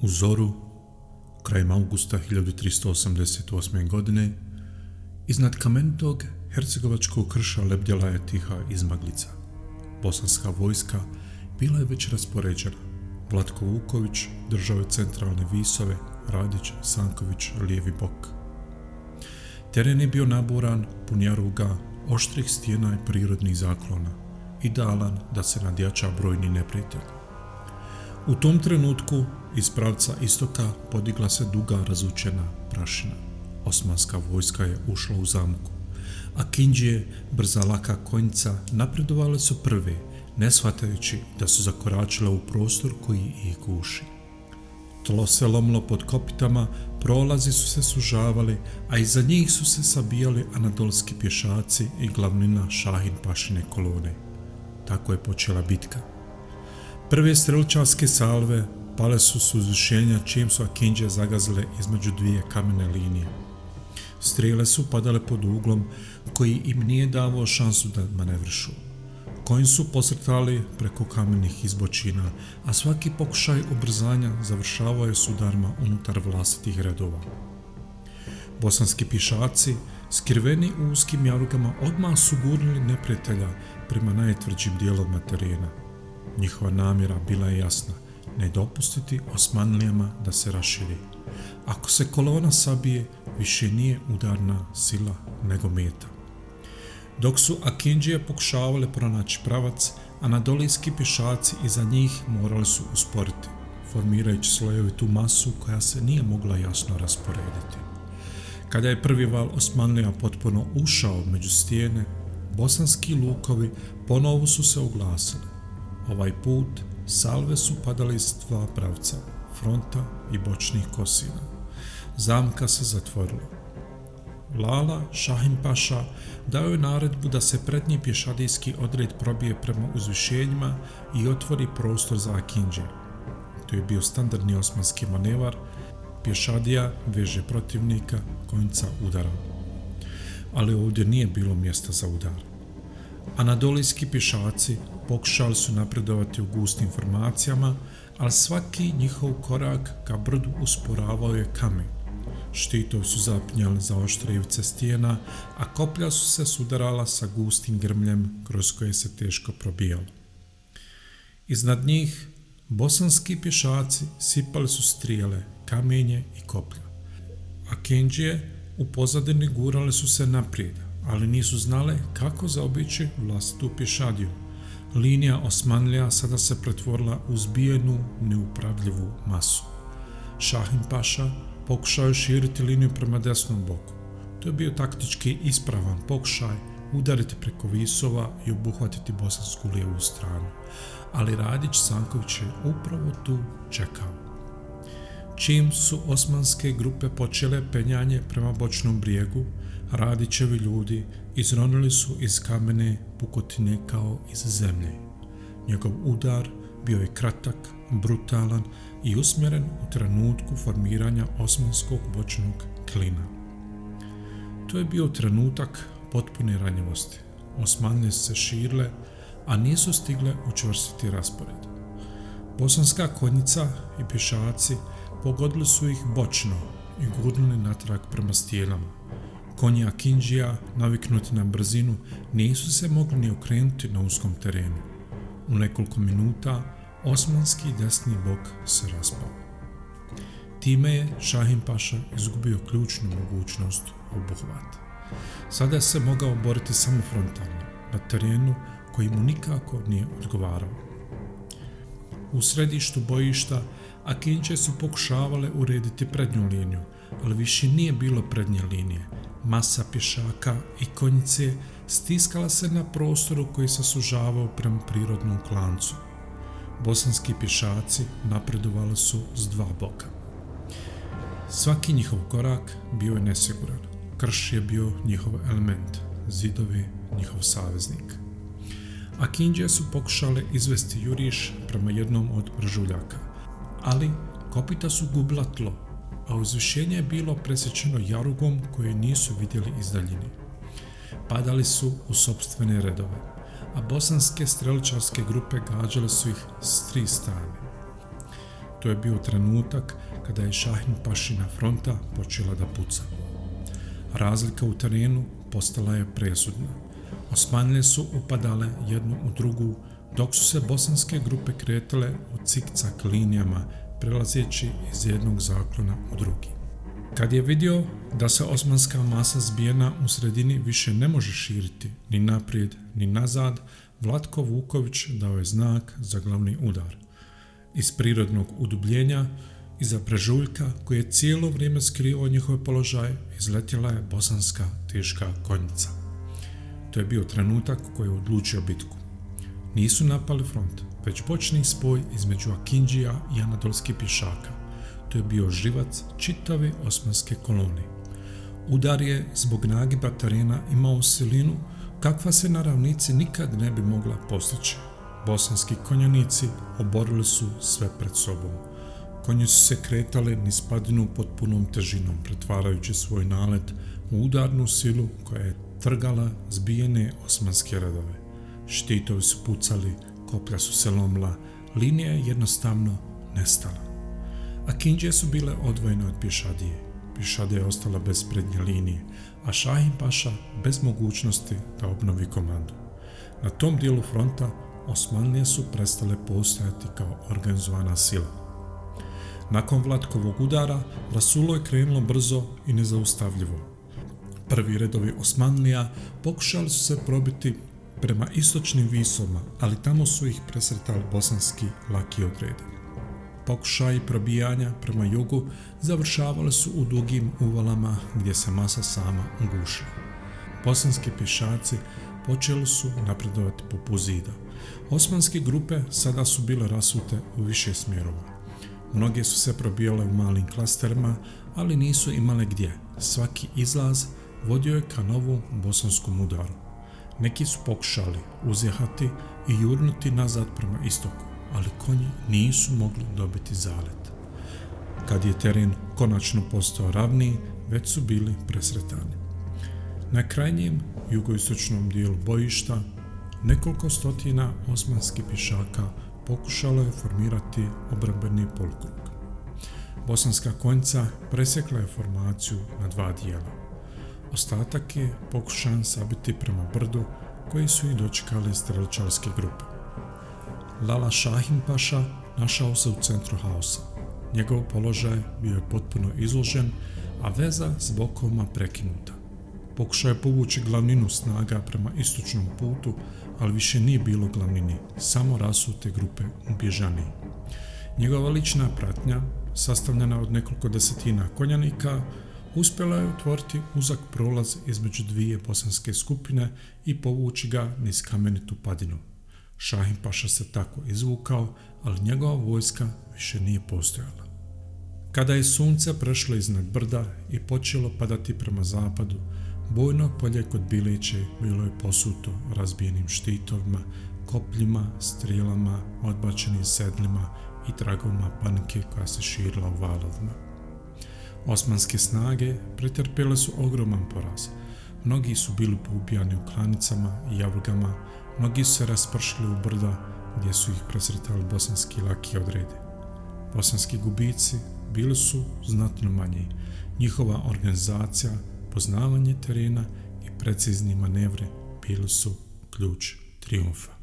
U zoru, krajem augusta 1388. godine, iznad kamenitog hercegovačkog krša lebdjela je tiha izmaglica. Bosanska vojska bila je već raspoređena. Vlatko Vuković držao je centralne visove, Radić, Sanković, lijevi bok. Teren je bio naburan, pun jaruga, oštrih stijena i prirodnih zaklona, idealan da se nadjača brojni neprijatelj. U tom trenutku iz pravca istoka podigla se duga razučena prašina. Osmanska vojska je ušla u zamku, a kindžije, brza laka konjica, napredovale su prve, ne shvatajući da su zakoračile u prostor koji ih guši. Tlo se lomilo pod kopitama, prolazi su se sužavali, a iza njih su se sabijali anadolski pješaci i glavnina Šahin Pašine kolone. Tako je počela bitka. Prve strelčarske salve pale su s uzvišenja čim su akindže zagazile između dvije kamene linije. Strijele su padale pod uglom koji im nije davao šansu da manevrišu. Konji su posrtali preko kamenih izbočina, a svaki pokušaj ubrzanja završavao je s udarima unutar vlastitih redova. Bosanski pješaci, skriveni u uskim jarugama, odmah su gurnuli neprijatelja prema najtvrđim dijelovima terena. Njihova namjera bila je jasna, ne dopustiti Osmanlijama da se raširi. Ako se kolona sabije, više nije udarna sila nego meta. Dok su akindžije pokušavale pronaći pravac, anadolijski pješaci iza njih morali su usporiti, formirajući slojevitu masu koja se nije mogla jasno rasporediti. Kada je prvi val Osmanlija potpuno ušao među stijene, bosanski lukovi ponovo su se oglasili. Ovaj put salve su padale iz dva pravca, fronta i bočnih kosina. Zamka se zatvorila. Lala Šahin Paša dao je naredbu da se prednji pješadijski odred probije prema uzvišenjima i otvori prostor za akindže. To je bio standardni osmanski manevar, pješadija veže protivnika, konjica udara. Ali ovdje nije bilo mjesta za udar. Anadolijski pješaci pokušali su napredovati u gustim formacijama, ali svaki njihov korak ka brdu usporavao je kamen. Štitovi su zapinjali za oštre ivice stijena, a koplja su se sudarala sa gustim grmljem kroz koje se teško probijalo. Iznad njih bosanski pješaci sipali su strijele, kamenje i koplja. Akindžije u pozadini gurale su se naprijed, ali nisu znale kako zaobići vlastitu pješadiju. Linija Osmanlija sada se pretvorila u zbijenu, neupravljivu masu. Šahin Paša pokušao je širiti liniju prema desnom boku. To je bio taktički ispravan pokušaj udariti preko visova i obuhvatiti bosansku lijevu stranu, ali Radić Sanković je upravo tu čekao. Čim su osmanske grupe počele penjanje prema bočnom brijegu, Radićevi ljudi izronili su iz kamene pukotine kao iz zemlje. Njegov udar bio je kratak, brutalan i usmjeren u trenutku formiranja osmanskog bočnog klina. To je bio trenutak potpune ranjivosti. Osmanlije se širile, a nisu stigle učvrstiti raspored. Bosanska konjica i pješaci pogodili su ih bočno i gurnuli natrag prema stijenama. Konji akindžija, naviknuti na brzinu, nisu se mogli ni okrenuti na uskom terenu. U nekoliko minuta osmanski desni bok se raspao. Time je Šahin Paša izgubio ključnu mogućnost obuhvata. Sada se mogao boriti samo frontalno, na terenu koji mu nikako nije odgovarao. U središtu bojišta akindže su pokušavale urediti prednju liniju, ali više nije bilo prednje linije. Masa pješaka i konjice stiskala se na prostoru koji se sužavao prema prirodnom klancu. Bosanski pješaci napredovali su s dva boka. Svaki njihov korak bio je nesiguran. Krš je bio njihov element, zidovi njihov saveznik. Akindžije su pokušale izvesti juriš prema jednom od bržuljaka, ali kopita su gubila tlo, a uzvišenje je bilo presječeno jarugom koje nisu vidjeli iz daljine. Padali su u sopstvene redove, a bosanske strelčarske grupe gađale su ih s tri strane. To je bio trenutak kada je Šahin Pašina fronta počela da puca. Razlika u terenu postala je presudna. Osmanlije su upadale jednu u drugu, dok su se bosanske grupe kretale u cikcak linijama, prelazeći iz jednog zaklona u drugi. Kad je vidio da se osmanska masa zbijena u sredini više ne može širiti ni naprijed ni nazad, Vlatko Vuković dao je znak za glavni udar. Iz prirodnog udubljenja, iza brežuljka koji je cijelo vrijeme skrivao njihov položaj, izletjela je bosanska teška konjica. To je bio trenutak koji je odlučio bitku. Nisu napali front, već bočni spoj između Akindžija i anadolskih pješaka. To je bio živac čitave osmanske kolone. Udar je zbog nagiba terena imao silinu kakva se na ravnici nikad ne bi mogla postići. Bosanski konjanici oborili su sve pred sobom. Konji su se kretali niz padinu pod punom težinom, pretvarajući svoj nalet u udarnu silu koja je trgala zbijene osmanske redove. Štitovi su pucali, koplja su se lomila, linija je jednostavno nestala. Akindžije su bile odvojene od pješadije. Pješadija je ostala bez prednje linije, a Šahin Paša bez mogućnosti da obnovi komandu. Na tom dijelu fronta Osmanlije su prestale postojati kao organizovana sila. Nakon Vlatkovog udara, rasulo je krenulo brzo i nezaustavljivo. Prvi redovi Osmanlija pokušali su se probiti prema istočnim visovima, ali tamo su ih presretali bosanski laki odredi. Pokušaji probijanja prema jugu završavali su u dugim uvalama gdje se masa sama ugušila. Bosanski pješaci počeli su napredovati poput zida. Osmanske grupe sada su bile rasute u više smjerova. Mnoge su se probijale u malim klasterima, ali nisu imale gdje. Svaki izlaz vodio je ka novom bosanskom udaru. Neki su pokušali uzjehati i jurnuti nazad prema istoku, ali konji nisu mogli dobiti zalet. Kad je teren konačno postao ravniji, već su bili presretani. Na krajnjem jugoistočnom dijelu bojišta nekoliko stotina osmanskih pješaka pokušalo je formirati obrambeni polukrug. Bosanska konjica presjekla je formaciju na dva dijela. Ostatak je pokušan sabiti prema brdu koji su i dočekali streličarske grupe. Lala Šahin Paša našao se u centru haosa. Njegov položaj bio je potpuno izložen, a veza s bokovima prekinuta. Pokušao je povući glavninu snaga prema istočnom putu, ali više nije bilo glavnine, samo rasute grupe u bježaniji. Njegova lična pratnja, sastavljena od nekoliko desetina konjanika, uspjela je otvoriti uzak prolaz između dvije bosanske skupine i povući ga niz kamenitu padinu. Šahin Paša se tako izvukao, ali njegova vojska više nije postojala. Kada je sunce prešlo iznad brda i počelo padati prema zapadu, bojno polje kod Biliće bilo je posuto razbijenim štitovima, kopljima, strijelama, odbačenim sedlima i tragovima panike koja se širila u valovima. Osmanske snage pretrpjele su ogroman poraz. Mnogi su bili poubijani u klanicama i javrgama, mnogi su se raspršili u brda gdje su ih presretali bosanski laki odredi. Bosanski gubici bili su znatno manji. Njihova organizacija, poznavanje terena i precizni manevri bili su ključ trijumfa.